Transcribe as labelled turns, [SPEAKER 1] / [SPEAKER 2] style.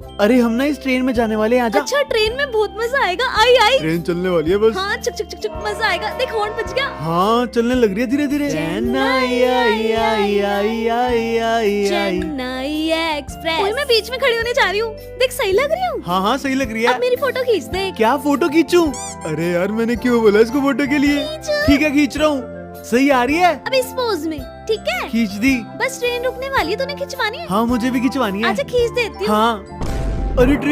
[SPEAKER 1] अरे हम ना इस ट्रेन में जाने वाले हैं, आजा।
[SPEAKER 2] अच्छा ट्रेन में बहुत मजा आएगा। आई आई।
[SPEAKER 1] ट्रेन चलने वाली है बस।
[SPEAKER 2] हाँ चुक चुक चुक चुक मजा आएगा। देख हॉर्न बज गया।
[SPEAKER 1] हाँ चलने लग रही है धीरे धीरे।
[SPEAKER 2] चेन्नई एक्सप्रेस। ओए मैं बीच में खड़ी होने जा रही हूँ। देख सही लग रही हूँ।
[SPEAKER 1] हाँ हाँ सही लग रही है।
[SPEAKER 2] अब मेरी फोटो खींच दे।
[SPEAKER 1] क्या फोटो खींचूं? अरे यार मैंने क्यों बोला इसको फोटो के लिए? ठीक है खींच रहा हूँ। सही आ रही है?
[SPEAKER 2] अब इस पोज में ठीक है।
[SPEAKER 1] खींच दी।
[SPEAKER 2] बस ट्रेन रुकने वाली है, तूने खिंचवानी है।
[SPEAKER 1] हाँ मुझे भी खिंचवानी है।
[SPEAKER 2] अच्छा खींच देती हूँ।
[SPEAKER 1] हाँ अरे ट्रेन